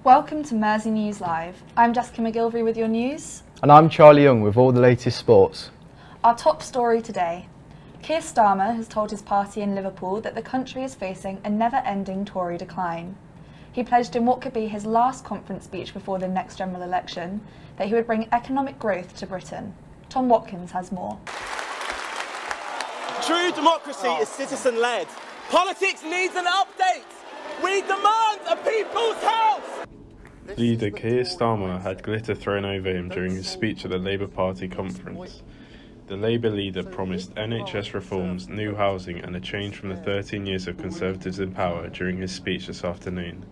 Welcome to Mersey News Live. I'm Jessica McGillivray with your news. And I'm Charley Young with all the latest sports. Our top story today. Kier Starmer has told his party in Liverpool that the country is facing a never-ending Tory decline. He pledged in what could be his last conference speech before the next general election that he would bring economic growth to Britain. Tom Watkins has more. True democracy is citizen-led. Politics needs an update. We demand a people's house. Leader Kier Starmer had glitter thrown over him during his speech at the Labour Party conference. The Labour leader promised NHS reforms, new housing and a change from the 13 years of Conservatives in power during his speech this afternoon.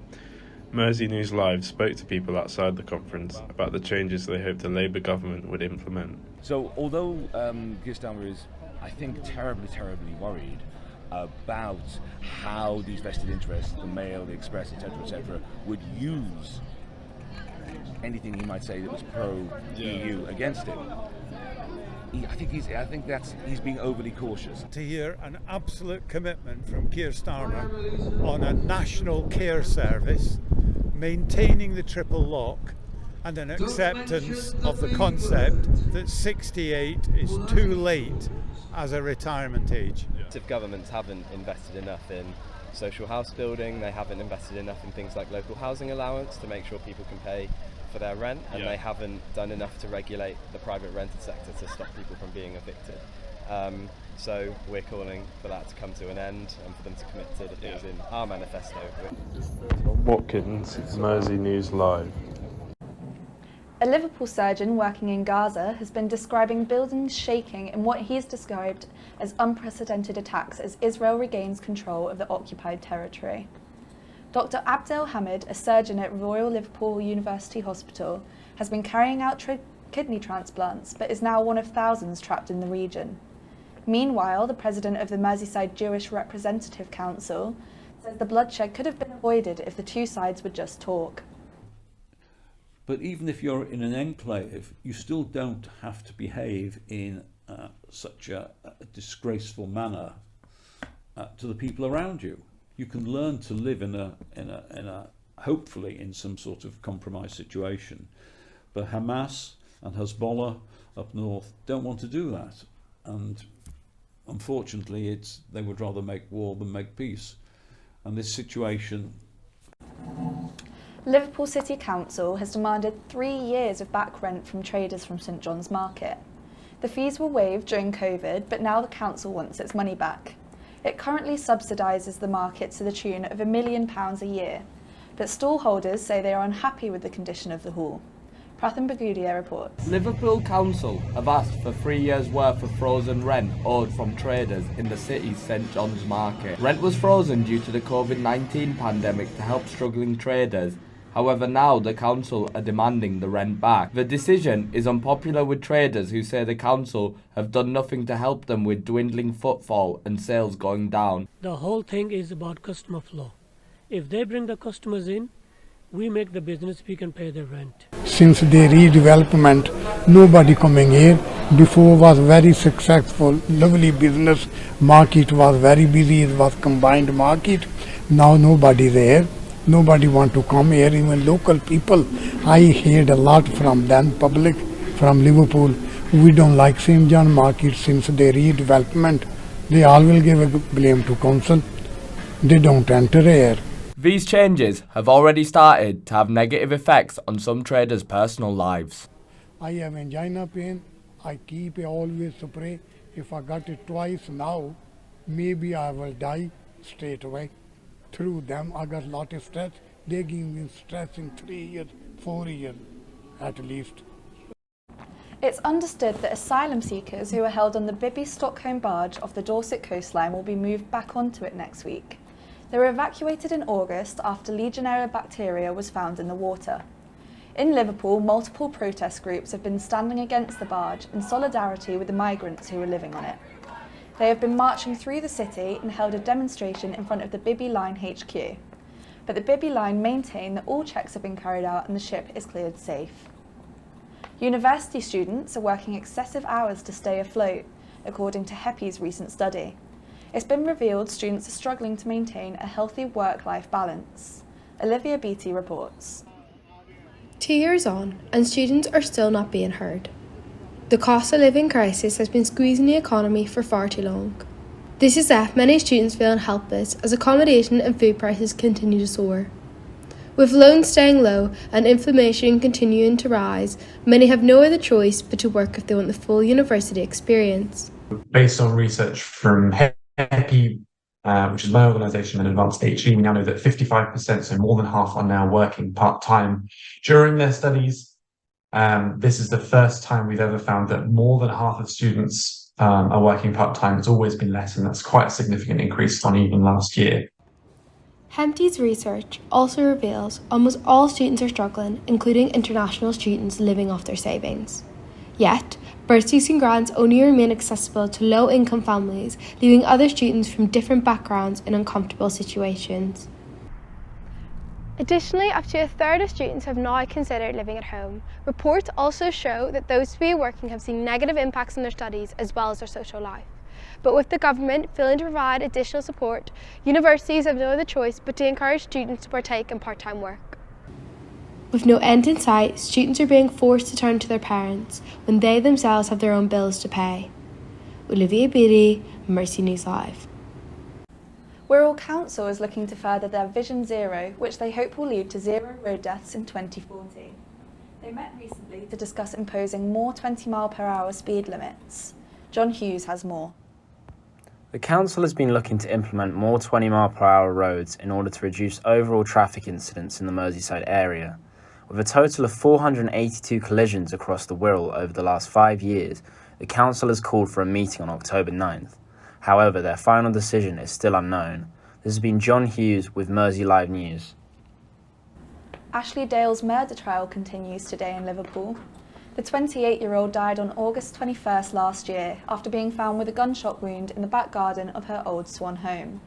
MerseyNewsLive spoke to people outside the conference about the changes they hoped the Labour government would implement. So although Kier Starmer is, I think, terribly worried about how these vested interests, the Mail, the Express, etc., would use anything he might say that was pro-EU against him. I think he's being overly cautious. To hear an absolute commitment from Kier Starmer on a national care service, maintaining the triple lock, and an acceptance of the concept that 68 is too late as a retirement age. If governments haven't invested enough in social house building, they haven't invested enough in things like local housing allowance to make sure people can pay for their rent, and they haven't done enough to regulate the private rented sector to stop people from being evicted. So we're calling for that to come to an end and for them to commit to the things in our manifesto. Watkins, Mersey News Live. A Liverpool surgeon working in Gaza has been describing buildings shaking in what he's described as unprecedented attacks as Israel regains control of the occupied territory. Dr. Abdel Hamid, a surgeon at Royal Liverpool University Hospital, has been carrying out kidney transplants but is now one of thousands trapped in the region. Meanwhile, the president of the Merseyside Jewish Representative Council says the bloodshed could have been avoided if the two sides would just talk. But even if you're in an enclave, you still don't have to behave in such a disgraceful manner to the people around you. You can learn to live in a hopefully in some sort of compromised situation. But Hamas and Hezbollah up north don't want to do that, and unfortunately they would rather make war than make peace. And this situation. Liverpool City Council has demanded 3 years of back rent from traders from St John's Market. The fees were waived during COVID, but now the council wants its money back. It currently subsidises the market to the tune of £1 million a year, but stall holders say they are unhappy with the condition of the hall. Prathan Bagudia reports. Liverpool Council have asked for 3 years' worth of frozen rent owed from traders in the city's St John's Market. Rent was frozen due to the COVID-19 pandemic to help struggling traders. However, now the council are demanding the rent back. The decision is unpopular with traders who say the council have done nothing to help them with dwindling footfall and sales going down. The whole thing is about customer flow. If they bring the customers in, we make the business, we can pay their rent. Since the redevelopment, nobody coming here. Before was very successful, lovely business. Market was very busy, it was combined market. Now nobody there. Nobody want to come here, even local people. I heard a lot from them, public, from Liverpool. We don't like St. John Market since the redevelopment. They all will give a blame to council. They don't enter here. These changes have already started to have negative effects on some traders' personal lives. I have angina pain. I keep always spray. If I got it twice now, maybe I will die straight away. Through them, I got a lot of stress. They give me stress in 3 years, 4 years at least. It's understood that asylum seekers who are held on the Bibby Stockholm barge off the Dorset coastline will be moved back onto it next week. They were evacuated in August after Legionella bacteria was found in the water. In Liverpool, multiple protest groups have been standing against the barge in solidarity with the migrants who were living on it. They have been marching through the city and held a demonstration in front of the Bibby Line HQ. But the Bibby Line maintain that all checks have been carried out and the ship is cleared safe. University students are working excessive hours to stay afloat, according to HEPI's recent study. It's been revealed students are struggling to maintain a healthy work-life balance. Olivia Beattie reports. 2 years on, and students are still not being heard. The cost of living crisis has been squeezing the economy for far too long. This has left many students feeling helpless as accommodation and food prices continue to soar. With loans staying low and inflation continuing to rise, many have no other choice but to work if they want the full university experience. Based on research from HEPI, which is my organisation in Advanced HE, we now know that 55%, so more than half, are now working part-time during their studies. This is the first time we've ever found that more than half of students are working part-time. It's always been less, and that's quite a significant increase on even last year. HEPI's research also reveals almost all students are struggling, including international students living off their savings. Yet, bursaries and grants only remain accessible to low-income families, leaving other students from different backgrounds in uncomfortable situations. Additionally, up to a third of students have now considered living at home. Reports also show that those to be working have seen negative impacts on their studies as well as their social life. But with the government failing to provide additional support, universities have no other choice but to encourage students to partake in part-time work. With no end in sight, students are being forced to turn to their parents when they themselves have their own bills to pay. Olivia Beattie, Mersey News Live. Wirral Council is looking to further their Vision Zero, which they hope will lead to zero road deaths in 2040. They met recently to discuss imposing more 20-mile-per-hour speed limits. John Hughes has more. The council has been looking to implement more 20-mile-per-hour roads in order to reduce overall traffic incidents in the Merseyside area. With a total of 482 collisions across the Wirral over the last 5 years, the council has called for a meeting on October 9th. However, their final decision is still unknown. This has been John Hughes with MerseyLive News. Ashley Dale's murder trial continues today in Liverpool. The 28-year-old died on August 21st last year after being found with a gunshot wound in the back garden of her Old Swan home.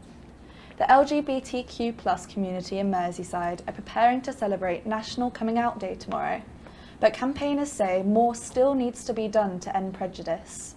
The LGBTQ+ community in Merseyside are preparing to celebrate National Coming Out Day tomorrow, but campaigners say more still needs to be done to end prejudice.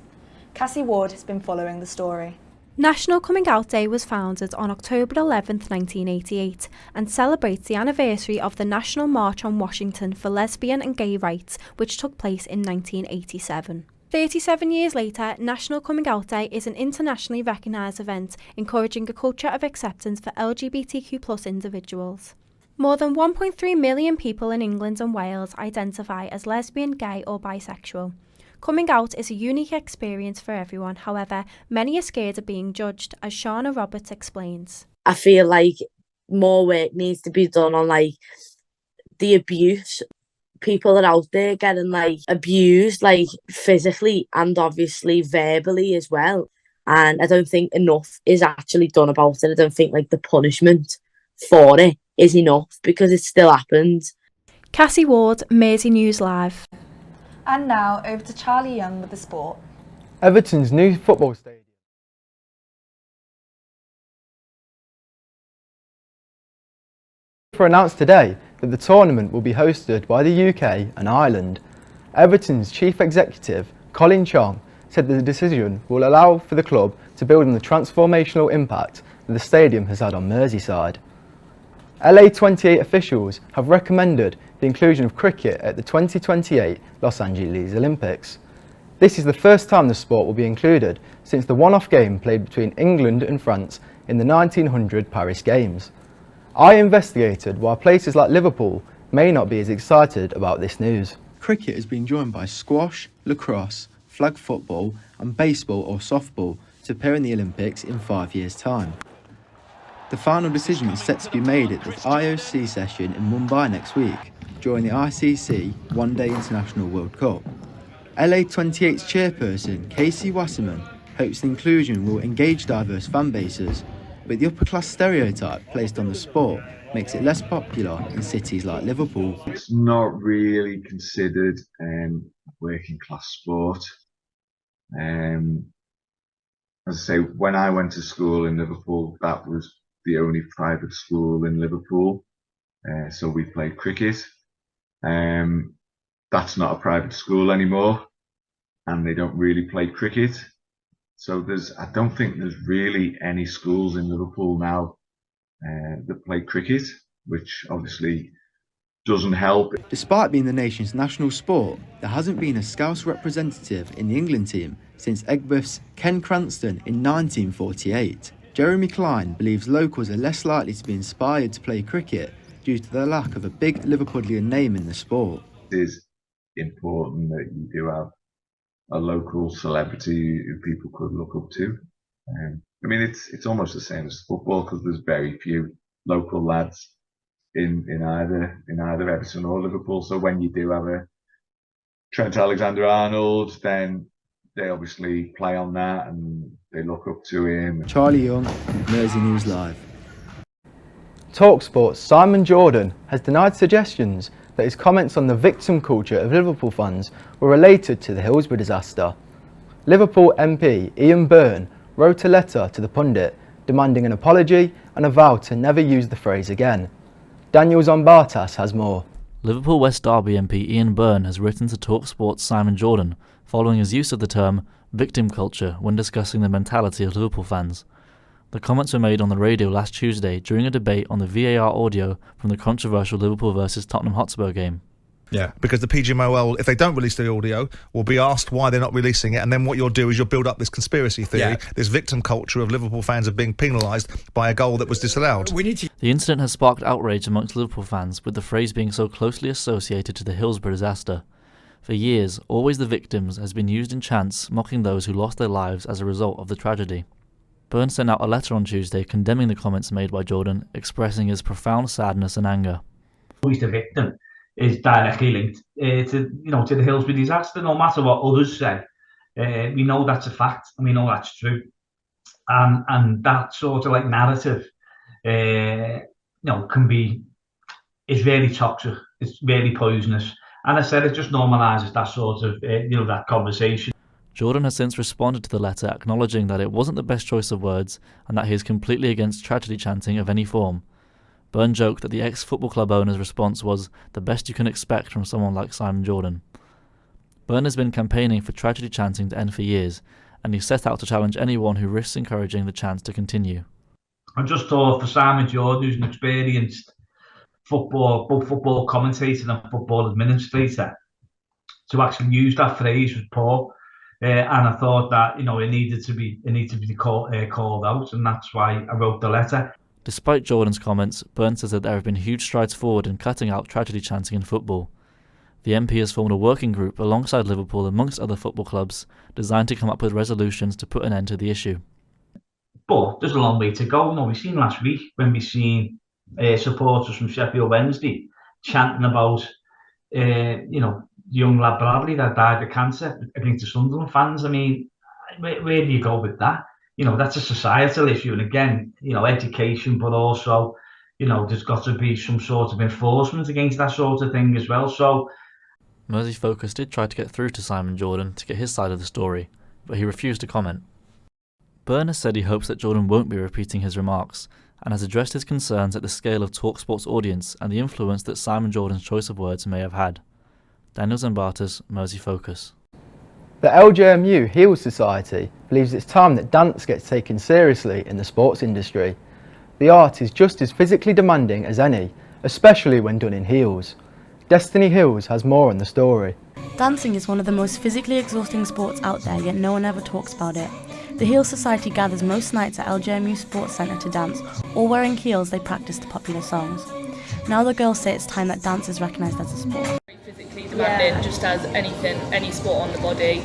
Cassie Ward has been following the story. National Coming Out Day was founded on October 11, 1988 and celebrates the anniversary of the National March on Washington for Lesbian and Gay Rights, which took place in 1987. 37 years later, National Coming Out Day is an internationally recognised event encouraging a culture of acceptance for LGBTQ+ individuals. More than 1.3 million people in England and Wales identify as lesbian, gay or bisexual. Coming out is a unique experience for everyone, however, many are scared of being judged, as Shauna Roberts explains. I feel like more work needs to be done on the abuse. People are out there getting abused physically and obviously verbally as well. And I don't think enough is actually done about it. I don't think the punishment for it is enough because it still happens. Cassie Ward, Mersey News Live. And now over to Charley Young with the sport. Everton's new football stadium announced today that the tournament will be hosted by the UK and Ireland. Everton's chief executive, Colin Chong, said that the decision will allow for the club to build on the transformational impact that the stadium has had on Merseyside. LA28 officials have recommended the inclusion of cricket at the 2028 Los Angeles Olympics. This is the first time the sport will be included since the one-off game played between England and France in the 1900 Paris Games. I investigated why places like Liverpool may not be as excited about this news. Cricket has been joined by squash, lacrosse, flag football and baseball or softball to appear in the Olympics in 5 years' time. The final decision is set to be made at the IOC session in Mumbai next week during the ICC One Day International World Cup. LA28's chairperson, Casey Wasserman, hopes the inclusion will engage diverse fan bases, but the upper-class stereotype placed on the sport makes it less popular in cities like Liverpool. It's not really considered working-class sport. As I say, when I went to school in Liverpool, that was the only private school in Liverpool, so we played cricket. That's not a private school anymore, and they don't really play cricket. So I don't think there's really any schools in Liverpool now that play cricket, which obviously doesn't help. Despite being the nation's national sport, there hasn't been a Scouse representative in the England team since Egberth's Ken Cranston in 1948. Jeremy Klein believes locals are less likely to be inspired to play cricket due to the lack of a big Liverpudlian name in the sport. It is important that you do have a local celebrity who people could look up to. I mean, it's almost the same as football because there's very few local lads in either Everton or Liverpool. So when you do have a Trent Alexander-Arnold, then they obviously play on that and they look up to him. Charley Young, MerseyNewsLive. TalkSport's Simon Jordan has denied suggestions that his comments on the victim culture of Liverpool fans were related to the Hillsborough disaster. Liverpool MP Ian Byrne wrote a letter to the pundit demanding an apology and a vow to never use the phrase again. Daniel Zombartas has more. Liverpool West Derby MP Ian Byrne has written to TalkSport's Simon Jordan following his use of the term victim culture when discussing the mentality of Liverpool fans. The comments were made on the radio last Tuesday during a debate on the VAR audio from the controversial Liverpool vs Tottenham Hotspur game. Yeah, because the PGMOL, if they don't release the audio, will be asked why they're not releasing it, and then what you'll do is you'll build up this conspiracy theory, this victim culture of Liverpool fans of being penalised by a goal that was disallowed. The incident has sparked outrage amongst Liverpool fans, with the phrase being so closely associated to the Hillsborough disaster. For years, always the victims has been used in chants mocking those who lost their lives as a result of the tragedy. Byrne sent out a letter on Tuesday condemning the comments made by Jordan, expressing his profound sadness and anger. Always the victim is directly linked to the Hillsborough disaster, no matter what others say. We know that's a fact, and we know that's true. And that sort of narrative, is very toxic. It's very poisonous. And I said it just normalises that sort of, that conversation. Jordan has since responded to the letter, acknowledging that it wasn't the best choice of words and that he is completely against tragedy chanting of any form. Byrne joked that the ex-football club owner's response was the best you can expect from someone like Simon Jordan. Byrne has been campaigning for tragedy chanting to end for years, and he set out to challenge anyone who risks encouraging the chants to continue. I just thought for Simon Jordan, who's an experienced both football commentator and football administrator, to actually use that phrase was poor. And I thought that it needed to be called out, and that's why I wrote the letter. Despite Jordan's comments, Byrne says that there have been huge strides forward in cutting out tragedy chanting in football. The MP has formed a working group alongside Liverpool amongst other football clubs, designed to come up with resolutions to put an end to the issue. But there's a long way to go. We've seen last week when we've seen supporters from Sheffield Wednesday chanting about young lad Bradley that died of cancer against the Sunderland fans. I mean, where do you go with that? That's a societal issue, and again, education, but also, there's got to be some sort of enforcement against that sort of thing as well. So, Mersey Focus did try to get through to Simon Jordan to get his side of the story, but he refused to comment. Byrne has said he hopes that Jordan won't be repeating his remarks, and has addressed his concerns at the scale of TalkSport's audience and the influence that Simon Jordan's choice of words may have had. Daniel Zombartas, Mersey Focus. The LJMU Heels Society believes it's time that dance gets taken seriously in the sports industry. The art is just as physically demanding as any, especially when done in heels. Destiny Hills has more on the story. Dancing is one of the most physically exhausting sports out there, yet no one ever talks about it. The Heels Society gathers most nights at LJMU Sports Centre to dance, all wearing heels they practice to popular songs. Now the girls say it's time that dance is recognised as a sport. Physically demanding, just as any sport on the body.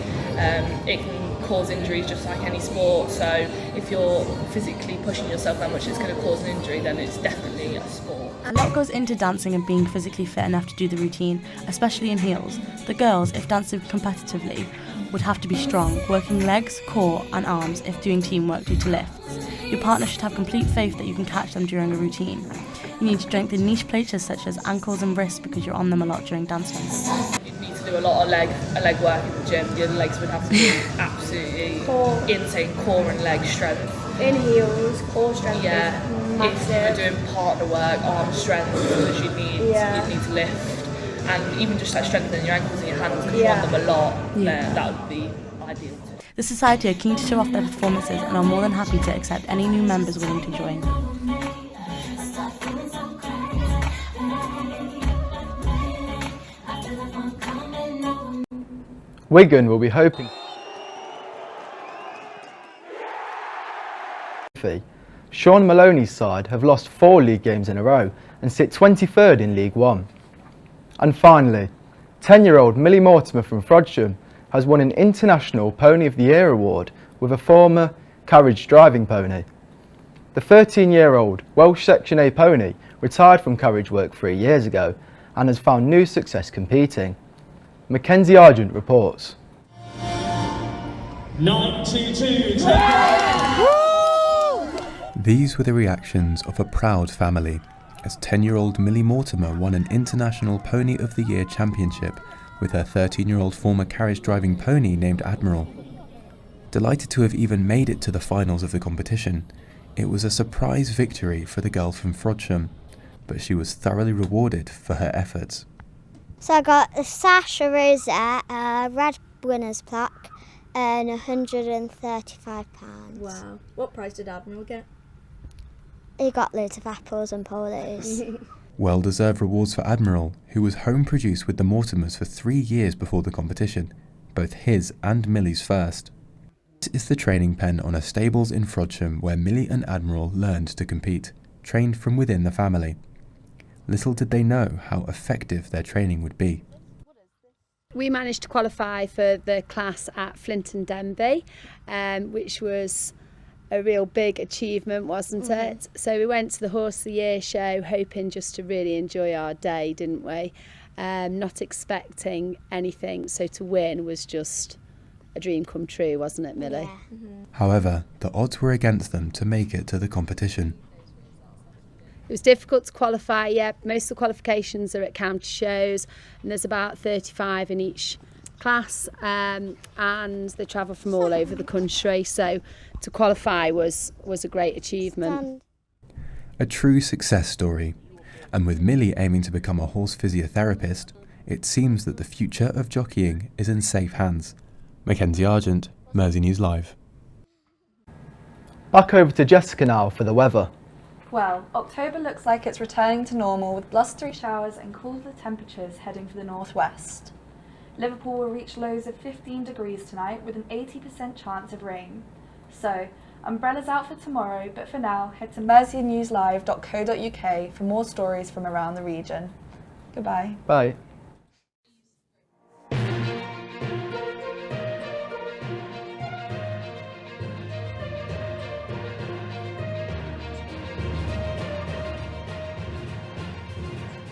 It can cause injuries just like any sport, so if you're physically pushing yourself that much it's going to cause an injury, then it's definitely a sport. A lot goes into dancing and being physically fit enough to do the routine, especially in heels. The girls, if dancing competitively, would have to be strong, working legs, core and arms if doing teamwork due to lifts. Your partner should have complete faith that you can catch them during a routine. You need to strengthen niche places such as ankles and wrists because you're on them a lot during dancing. You need to do a lot of leg work in the gym. Your legs would have to be absolutely insane core and leg strength. In heels, core strength. Yeah, if you're doing partner work, arm strength, because you need to lift, and even just strengthening your ankles and your hands because you want them a lot. That would be ideal. The Society are keen to show off their performances and are more than happy to accept any new members willing to join. Wigan will be hoping. Sean Maloney's side have lost 4 league games in a row and sit 23rd in League One. And finally, 10-year-old Millie Mortimer from Frodsham has won an International Pony of the Year award with a former carriage driving pony. The 13-year-old Welsh Section A pony retired from carriage work 3 years ago and has found new success competing. Mackenzie Argent reports. 922. These were the reactions of a proud family as 10-year-old Millie Mortimer won an International Pony of the Year championship with her 13-year-old former carriage driving pony named Admiral. Delighted to have even made it to the finals of the competition, it was a surprise victory for the girl from Frodsham, but she was thoroughly rewarded for her efforts. So I got a sash, a rosette, a red winner's plaque and £135. Wow. What prize did Admiral get? He got loads of apples and polos. Well-deserved rewards for Admiral, who was home produced with the Mortimers for 3 years before the competition, both his and Millie's first. This is the training pen on a stables in Frodsham where Millie and Admiral learned to compete, trained from within the family. Little did they know how effective their training would be. We managed to qualify for the class at Flint and Denby, which was a real big achievement, wasn't it? So we went to the Horse of the Year show hoping just to really enjoy our day, didn't we? Not expecting anything, so to win was just a dream come true, wasn't it, Millie? Yeah. However, the odds were against them to make it to the competition. It was difficult to qualify, yeah. Most of the qualifications are at county shows and there's about 35 in each class, and they travel from all over the country, so to qualify was a great achievement. A true success story, and with Millie aiming to become a horse physiotherapist, it seems that the future of jockeying is in safe hands. Mackenzie Argent, Mersey News Live. Back over to Jessica now for the weather. Well, October looks like it's returning to normal with blustery showers and cooler temperatures heading for the northwest. Liverpool will reach lows of 15 degrees tonight with an 80% chance of rain. So, umbrellas out for tomorrow, but for now, head to MerseyNewsLive.co.uk for more stories from around the region. Goodbye. Bye.